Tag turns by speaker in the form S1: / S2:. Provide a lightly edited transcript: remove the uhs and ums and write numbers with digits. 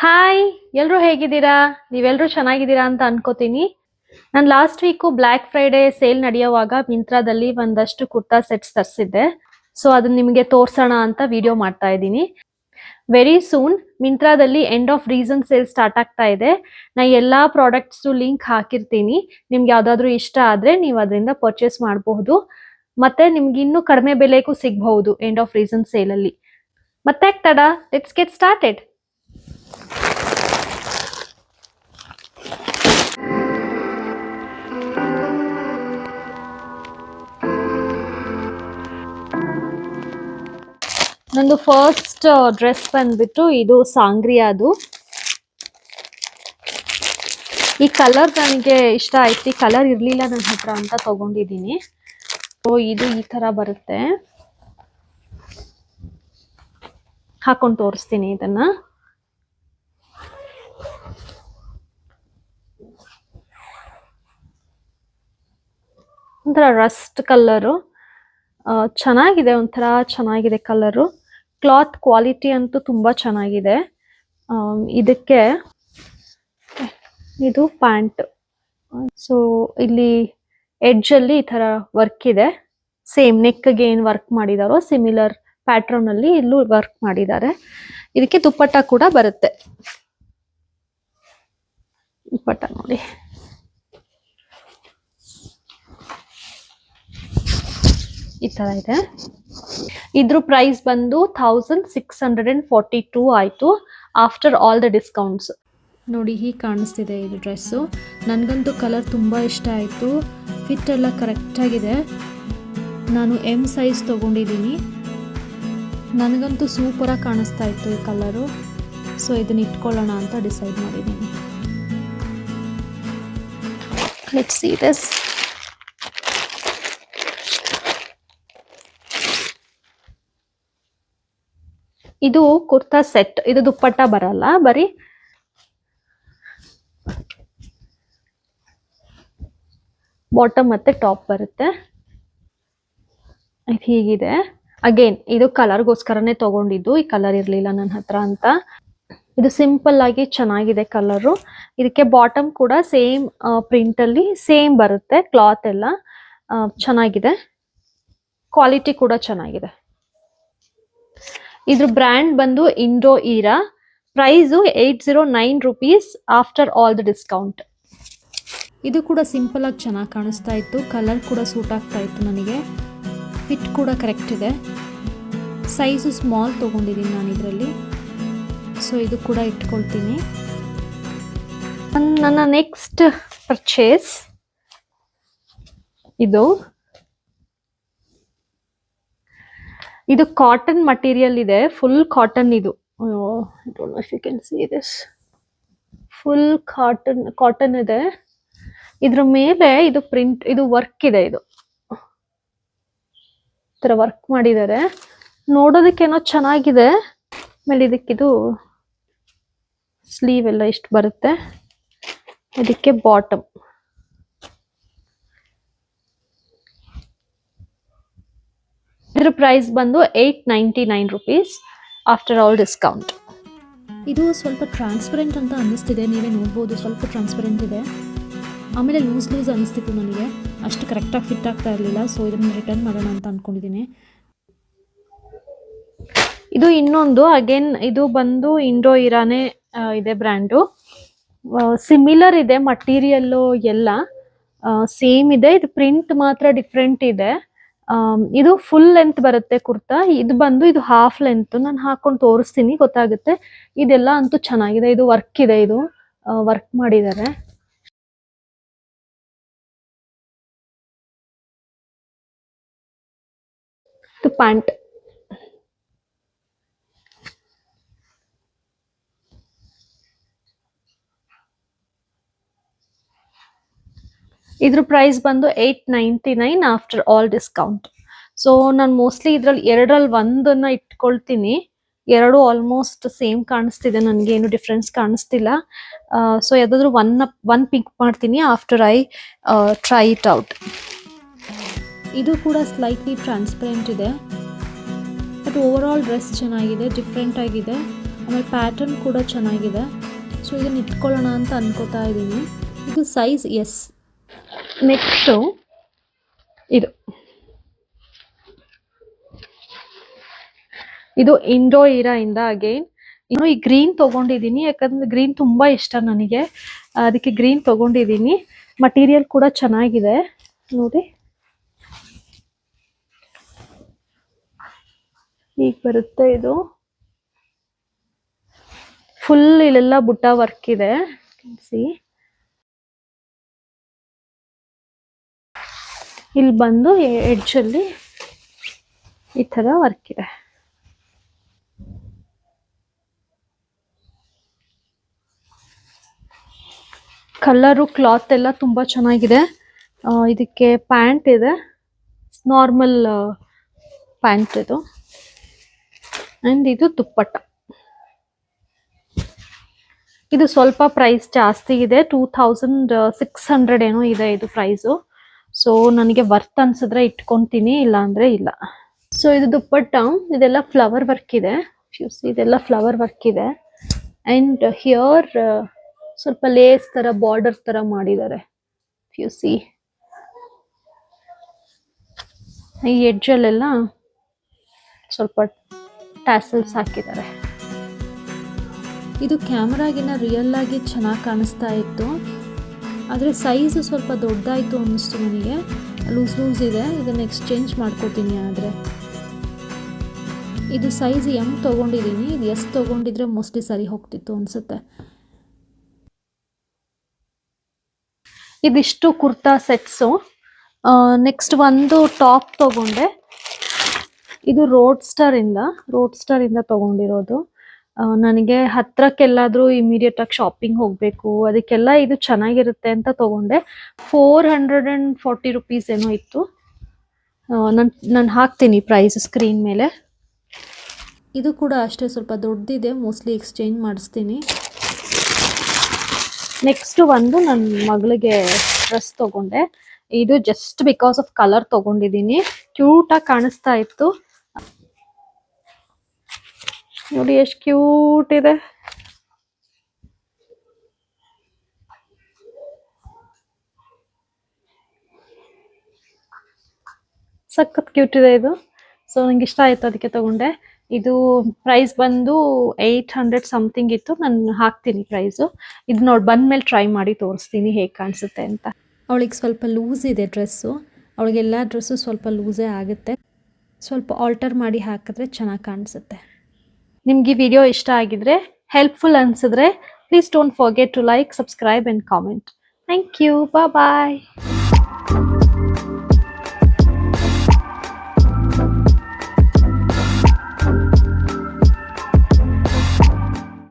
S1: Hi, ಎಲ್ರು ಹೇಗಿದ್ದೀರಾ? ನೀವೆಲ್ರು ಚೆನ್ನಾಗಿದ್ದೀರಾ ಅಂತ ಅನ್ಕೋತೀನಿ. ನಾನು last week black Friday sale ನಡೆಯುವಾಗ ಮಿಂತ್ರಾದಲ್ಲಿ ಒಂದಷ್ಟು ಕುರ್ತಾ ಸೆಟ್ಸ್ ತರಿಸಿದ್ದೆ. ಸೊ ಅದನ್ನ ನಿಮಗೆ ತೋರ್ಸೋಣ ಅಂತ ವಿಡಿಯೋ ಮಾಡ್ತಾ ಇದ್ದೀನಿ. ವೆರಿ ಸೂನ್ ಮಿಂತ್ರಾದಲ್ಲಿ end of reason sale start ಆಗ್ತಾ ಇದೆ. ನಾ ಎಲ್ಲಾ ಪ್ರಾಡಕ್ಟ್ಸ್ ಲಿಂಕ್ ಹಾಕಿರ್ತೀನಿ. ನಿಮ್ಗೆ ಯಾವ್ದಾದ್ರು ಇಷ್ಟ ಆದ್ರೆ ನೀವು ಅದರಿಂದ ಪರ್ಚೇಸ್ ಮಾಡಬಹುದು. ಮತ್ತೆ ನಿಮ್ಗೆ ಇನ್ನೂ ಕಡಿಮೆ ಬೆಲೆಗೂ ಸಿಗಬಹುದು ಎಂಡ್ ಆಫ್ ರೀಸನ್ ಸೇಲ್ ಅಲ್ಲಿ. ಮತ್ತೆ ತಡ, ಲೆಟ್ಸ್ ಗೆಟ್ ಸ್ಟಾರ್ಟೆಡ್. ನಂದು ಫಸ್ಟ್ ಡ್ರೆಸ್ ಬಂದ್ಬಿಟ್ಟು ಇದು ಸಾಂಗ್ರಿಯಾದು. ಈ ಕಲರ್ ನನಗೆ ಇಷ್ಟ ಆಯ್ತು. ಈ ಕಲರ್ ಇರ್ಲಿಲ್ಲ ನನ್ನ ಹತ್ರ ಅಂತ ತಗೊಂಡಿದ್ದೀನಿ. ಇದು ಈ ತರ ಬರುತ್ತೆ, ಹಾಕೊಂಡು ತೋರಿಸ್ತೀನಿ ಇದನ್ನ. ಒಂಥರ ರಸ್ಟ್ ಕಲರು, ಚೆನ್ನಾಗಿದೆ, ಒಂಥರ ಚೆನ್ನಾಗಿದೆ ಕಲರು. ಕ್ಲಾತ್ ಕ್ವಾಲಿಟಿ ಅಂತೂ ತುಂಬಾ ಚೆನ್ನಾಗಿದೆ. ಇದಕ್ಕೆ ಇದು ಪ್ಯಾಂಟ್. ಸೊ ಇಲ್ಲಿ ಎಡ್ಜ್ ಅಲ್ಲಿ ಈ ತರ ವರ್ಕ್ ಇದೆ. ಸೇಮ್ ನೆಕ್ಗೆ ಏನ್ ವರ್ಕ್ ಮಾಡಿದಾರೋ ಸಿಮಿಲರ್ ಪ್ಯಾಟ್ರನ್ ಅಲ್ಲಿ ಇಲ್ಲೂ ವರ್ಕ್ ಮಾಡಿದ್ದಾರೆ. ಇದಕ್ಕೆ ದುಪ್ಪಟ್ಟ ಕೂಡ ಬರುತ್ತೆ. ದುಪ್ಪಟ್ಟ ನೋಡಿ, ಈ ತರ ಇದೆ. ಇದ್ರ ಪ್ರೈಸ್ ಬಂದು 1642 ಆಯ್ತು ಆಫ್ಟರ್ ಆಲ್ ದ ಡಿಸ್ಕೌಂಟ್ಸ್. ನೋಡಿ, ಹೀಗೆ ಕಾಣಿಸ್ತಿದೆ ಇದು ಡ್ರೆಸ್ಸು. ನನಗಂತೂ ಕಲರ್ ತುಂಬ ಇಷ್ಟ ಆಯಿತು. ಫಿಟ್ ಎಲ್ಲ ಕರೆಕ್ಟಾಗಿದೆ. ನಾನು ಎಮ್ ಸೈಜ್ ತೊಗೊಂಡಿದ್ದೀನಿ. ನನಗಂತೂ ಸೂಪರಾಗಿ ಕಾಣಿಸ್ತಾ ಇತ್ತು ಈ ಕಲರು. ಸೊ ಇದನ್ನ ಇಟ್ಕೊಳ್ಳೋಣ ಅಂತ ಡಿಸೈಡ್ ಮಾಡಿದ್ದೀನಿ. Let's see this. ಇದು ಕುರ್ತಾ ಸೆಟ್. ಇದು ದುಪ್ಪಟ್ಟ ಬರಲ್ಲ, ಬರೀ ಬಾಟಮ್ ಮತ್ತೆ ಟಾಪ್ ಬರುತ್ತೆ. ಇದು ಹೀಗಿದೆ. ಅಗೇನ್ ಇದು ಕಲರ್ಗೋಸ್ಕರನೇ ತಗೊಂಡಿದ್ದು. ಈ ಕಲರ್ ಇರ್ಲಿಲ್ಲ ನನ್ನ ಹತ್ರ ಅಂತ. ಇದು ಸಿಂಪಲ್ ಆಗಿ ಚೆನ್ನಾಗಿದೆ ಕಲರು. ಇದಕ್ಕೆ ಬಾಟಮ್ ಕೂಡ ಸೇಮ್ ಪ್ರಿಂಟ್ ಅಲ್ಲಿ ಸೇಮ್ ಬರುತ್ತೆ. ಕ್ಲಾತ್ ಎಲ್ಲ ಚೆನ್ನಾಗಿದೆ, ಕ್ವಾಲಿಟಿ ಕೂಡ ಚೆನ್ನಾಗಿದೆ. ಇದ್ರ ಬ್ರ್ಯಾಂಡ್ ಬಂದು Indo Era. Price 809 rupees after all the discount. ಇದು ಕೂಡ ಸಿಂಪಲ್ ಆಗಿ ಚೆನ್ನಾಗಿ ಕಾಣಿಸ್ತಾ ಇತ್ತು. ಕಲರ್ ಕೂಡ ಸೂಟ್ ಆಗ್ತಾ ಇತ್ತು ನನಗೆ. ಫಿಟ್ ಕೂಡ ಕರೆಕ್ಟ್ ಇದೆ. ಸೈಜು ಸ್ಮಾಲ್ ತೊಗೊಂಡಿದ್ದೀನಿ ನಾನು ಇದರಲ್ಲಿ. ಸೊ ಇದು ಕೂಡ ಇಟ್ಕೊಳ್ತೀನಿ. ನನ್ನ ನೆಕ್ಸ್ಟ್ ಪರ್ಚೇಸ್ ಇದು ಕಾಟನ್ ಮಟೀರಿಯಲ್ ಇದೆ. ಫುಲ್ ಕಾಟನ್ ಇದು. I don't know if you can see this. Full cotton ಇದೆ. ಇದ್ರ ಮೇಲೆ ಇದು ಪ್ರಿಂಟ್, ಇದು ವರ್ಕ್ ಇದೆ. ಇದು ತರ ವರ್ಕ್ ಮಾಡಿದ್ದಾರೆ. ನೋಡೋದಕ್ಕೇನೋ ಚೆನ್ನಾಗಿದೆ. ಆಮೇಲೆ ಇದಕ್ಕಿದು ಸ್ಲೀವ್ ಎಲ್ಲ ಇಷ್ಟು ಬರುತ್ತೆ. ಇದಕ್ಕೆ ಬಾಟಮ್. ಇದ್ರ ಪ್ರೈಸ್ ಬಂದು 899 rupees ಆಫ್ಟರ್ ಆಲ್ ಡಿಸ್ಕೌಂಟ್. ಇದು ಸ್ವಲ್ಪ ಟ್ರಾನ್ಸ್ಪರೆಂಟ್ ಅಂತ ಅನ್ನಿಸ್ತಿದೆ. ನೀವೇ ನೋಡ್ಬೋದು, ಸ್ವಲ್ಪ ಟ್ರಾನ್ಸ್ಪರೆಂಟ್ ಇದೆ. ಆಮೇಲೆ ಲೂಸ್ ಅನ್ನಿಸ್ತಿತ್ತು ನನಗೆ. ಅಷ್ಟು ಕರೆಕ್ಟಾಗಿ ಫಿಟ್ ಆಗ್ತಾ ಇರಲಿಲ್ಲ. ಸೊ ಇದನ್ನು ರಿಟರ್ನ್ ಮಾಡೋಣ ಅಂತ ಅಂದ್ಕೊಂಡಿದ್ದೀನಿ. ಇದು ಇನ್ನೊಂದು ಅಗೇನ್ ಇದು ಬಂದು ಇಂಡೋ ಇರಾನೇ ಇದೆ ಬ್ರ್ಯಾಂಡು. ಸಿಮಿಲರ್ ಇದೆ ಮಟೀರಿಯಲ್ಲು ಎಲ್ಲ ಸೇಮ್ ಇದೆ. ಇದು ಪ್ರಿಂಟ್ ಮಾತ್ರ ಡಿಫ್ರೆಂಟ್ ಇದೆ. ಇದು ಫುಲ್ ಲೆಂತ್ ಬರುತ್ತೆ ಕುರ್ತಾ. ಇದು ಬಂದು ಇದು ಹಾಫ್ ಲೆಂತ್. ನಾನು ಹಾಕೊಂಡು ತೋರಿಸ್ತೀನಿ, ಗೊತ್ತಾಗುತ್ತೆ. ಇದೆಲ್ಲ ಅಂತೂ ಚೆನ್ನಾಗಿದೆ. ಇದು ವರ್ಕ್ ಇದೆ. ಇದು ವರ್ಕ್ ಮಾಡಿದ್ದಾರೆ. ಇದು ಪ್ಯಾಂಟ್. ಇದ್ರ ಪ್ರೈಸ್ ಬಂದು 899 ಆಫ್ಟರ್ ಆಲ್ ಡಿಸ್ಕೌಂಟ್. ಸೊ ನಾನು ಮೋಸ್ಟ್ಲಿ ಇದ್ರಲ್ಲಿ ಎರಡರಲ್ಲಿ ಒಂದನ್ನ ಇಟ್ಕೊಳ್ತೀನಿ. ಎರಡು ಆಲ್ಮೋಸ್ಟ್ ಸೇಮ್ ಕಾಣಿಸ್ತಿದೆ, ನನಗೇನು ಡಿಫ್ರೆನ್ಸ್ ಕಾಣಿಸ್ತಿಲ್ಲ. ಸೊ ಯಾವ್ದಾದ್ರು ಒನ್ ಪಿಕ್ ಮಾಡ್ತೀನಿ after I try it out. ಇದು ಕೂಡ ಸ್ಲೈಟ್ಲಿ ಟ್ರಾನ್ಸ್ಪರೆಂಟ್ ಇದೆ. ಬಟ್ ಓವರ್ ಆಲ್ ಡ್ರೆಸ್ ಚೆನ್ನಾಗಿದೆ, ಡಿಫ್ರೆಂಟ್ ಆಗಿದೆ. ಆಮೇಲೆ ಪ್ಯಾಟರ್ನ್ ಕೂಡ ಚೆನ್ನಾಗಿದೆ. ಸೊ ಇದನ್ನ ಇಟ್ಕೊಳ್ಳೋಣ ಅಂತ ಅನ್ಕೋತಾ ಇದ್ದೀನಿ. ಇದು ಸೈಜ್ ಎಸ್. ನೆಕ್ಸ್ಟು ಇದು ಇಂಡೋ ಇರಾ ಇಂದ ಅಗೈನ್ ಇನ್ನು ಈ ಗ್ರೀನ್ ತಗೊಂಡಿದ್ದೀನಿ, ಯಾಕಂದ್ರೆ ಗ್ರೀನ್ ತುಂಬಾ ಇಷ್ಟ ನನಗೆ, ಅದಕ್ಕೆ ಗ್ರೀನ್ ತಗೊಂಡಿದ್ದೀನಿ. ಮಟೀರಿಯಲ್ ಕೂಡ ಚೆನ್ನಾಗಿದೆ ನೋಡಿ. ಈಗ ಬರುತ್ತೆ ಇದು. ಫುಲ್ ಇಲ್ಲೆಲ್ಲ ಬುಟ್ಟ ವರ್ಕ್ ಇದೆ. ಇಲ್ಲಿ ಬಂದು ಎಡ್ಜ್ ಅಲ್ಲಿ ಈ ತರ ವರ್ಕ್ ಇದೆ. ಕಲರು ಕ್ಲಾತ್ ಎಲ್ಲ ತುಂಬಾ ಚೆನ್ನಾಗಿದೆ. ಇದಕ್ಕೆ ಪ್ಯಾಂಟ್ ಇದೆ, ನಾರ್ಮಲ್ ಪ್ಯಾಂಟ್ ಇದು. ಅಂಡ್ ಇದು ದುಪ್ಪಟ್ಟ. ಇದು ಸ್ವಲ್ಪ ಪ್ರೈಸ್ ಜಾಸ್ತಿ ಇದೆ, 2600 ಏನೋ ಇದೆ ಇದು ಪ್ರೈಸು. ಸೊ ನನಗೆ ವರ್ತ್ ಅನ್ಸಿದ್ರೆ ಇಟ್ಕೊಂತೀನಿ, ಇಲ್ಲ ಅಂದ್ರೆ ಇಲ್ಲ. ಸೊ ಇದು ದುಪ್ಪಟ್ಟ, ಇದೆಲ್ಲ ಫ್ಲವರ್ ವರ್ಕ್ ಇದೆ. ಇದೆಲ್ಲ ಫ್ಲವರ್ ವರ್ಕ್ ಇದೆ. ಅಂಡ್ ಹಿಯರ್ ಸ್ವಲ್ಪ ಲೇಸ್ ತರ ಬಾರ್ಡರ್ ತರ ಮಾಡಿದ್ದಾರೆ. ಈ ಎಡ್ಜ್ ಅಲ್ಲೆಲ್ಲ ಸ್ವಲ್ಪ ಟ್ಯಾಸಲ್ಸ್ ಹಾಕಿದ್ದಾರೆ. ಇದು ಕ್ಯಾಮರಾಗಿನ ರಿಯಲ್ ಆಗಿ ಚೆನ್ನಾಗಿ ಕಾಣಿಸ್ತಾ ಇತ್ತು, ಆದರೆ ಸೈಜ್ ಸ್ವಲ್ಪ ದೊಡ್ಡದಾಯಿತು ಅನ್ನಿಸ್ತು ನನಗೆ. ಲೂಸ್ ಇದೆ, ಇದನ್ನು ಎಕ್ಸ್ಚೇಂಜ್ ಮಾಡ್ಕೋತೀನಿ. ಆದರೆ ಇದು ಸೈಜ್ ಎಮ್ ತೊಗೊಂಡಿದ್ದೀನಿ, ಇದು ಎಸ್ ತೊಗೊಂಡಿದ್ರೆ ಮೋಸ್ಟ್ಲಿ ಸರಿ ಹೋಗ್ತಿತ್ತು ಅನಿಸುತ್ತೆ. ಇದಿಷ್ಟು ಕುರ್ತಾ ಸೆಟ್ಸು. ನೆಕ್ಸ್ಟ್ ಒಂದು ಟಾಪ್ ತಗೊಂಡೆ. ಇದು ರೋಡ್ ಸ್ಟಾರ್ ಇಂದ ತಗೊಂಡಿರೋದು. ನನಗೆ ಹತ್ರಕ್ಕೆಲ್ಲಾದ್ರೂ ಇಮಿಡಿಯೇಟ್ ಆಗಿ ಶಾಪಿಂಗ್ ಹೋಗ್ಬೇಕು, ಅದಕ್ಕೆಲ್ಲ ಇದು ಚೆನ್ನಾಗಿರುತ್ತೆ ಅಂತ ತಗೊಂಡೆ. 440 ರುಪೀಸ್ ಏನೋ ಇತ್ತು. ನಾನು ಹಾಕ್ತೀನಿ ಪ್ರೈಸ್ ಸ್ಕ್ರೀನ್ ಮೇಲೆ. ಇದು ಕೂಡ ಅಷ್ಟೇ ಸ್ವಲ್ಪ ದೊಡ್ಡದಿದೆ, ಮೋಸ್ಟ್ಲಿ ಎಕ್ಸ್ಚೇಂಜ್ ಮಾಡಿಸ್ತೀನಿ. ನೆಕ್ಸ್ಟ್ ಒಂದು ನನ್ನ ಮಗಳಿಗೆ ಡ್ರೆಸ್ ತಗೊಂಡೆ. ಇದು ಜಸ್ಟ್ ಬಿಕಾಸ್ ಆಫ್ ಕಲರ್ ತಗೊಂಡಿದ್ದೀನಿ, ಕ್ಯೂಟ್ ಆಗಿ ಕಾಣಿಸ್ತಾ ಇತ್ತು. ನೋಡಿ ಎಷ್ಟು ಕ್ಯೂಟ್ ಇದೆ. ಸಖತ್ ಕ್ಯೂಟ್ ಇದೆ ಇದು. ಸೊ ನಂಗೆ ಇಷ್ಟ ಆಯ್ತು, ಅದಕ್ಕೆ ತಗೊಂಡೆ. ಇದು ಪ್ರೈಸ್ ಬಂದು 800 ಸಮಥಿಂಗ್ ಇತ್ತು. ನಾನು ಹಾಕ್ತೀನಿ ಪ್ರೈಸು. ಇದು ನೋಡಿ ಬಂದ್ಮೇಲೆ ಟ್ರೈ ಮಾಡಿ ತೋರಿಸ್ತೀನಿ ಹೇಗೆ ಕಾಣಿಸುತ್ತೆ ಅಂತ. ಅವಳಿಗೆ ಸ್ವಲ್ಪ ಲೂಸ್ ಇದೆ ಡ್ರೆಸ್ಸು, ಅವಳಿಗೆಲ್ಲ ಡ್ರೆಸ್ಸು ಸ್ವಲ್ಪ ಲೂಸೇ ಆಗುತ್ತೆ. ಸ್ವಲ್ಪ ಆಲ್ಟರ್ ಮಾಡಿ ಹಾಕಿದ್ರೆ ಚೆನ್ನಾಗಿ ಕಾಣಿಸುತ್ತೆ. ನಿಮ್ಗೆ ಈ ವಿಡಿಯೋ ಇಷ್ಟ ಆಗಿದ್ರೆ, ಹೆಲ್ಪ್ಫುಲ್ ಅನ್ಸಿದ್ರೆ, please don't forget to like, subscribe and comment. Thank you. Bye.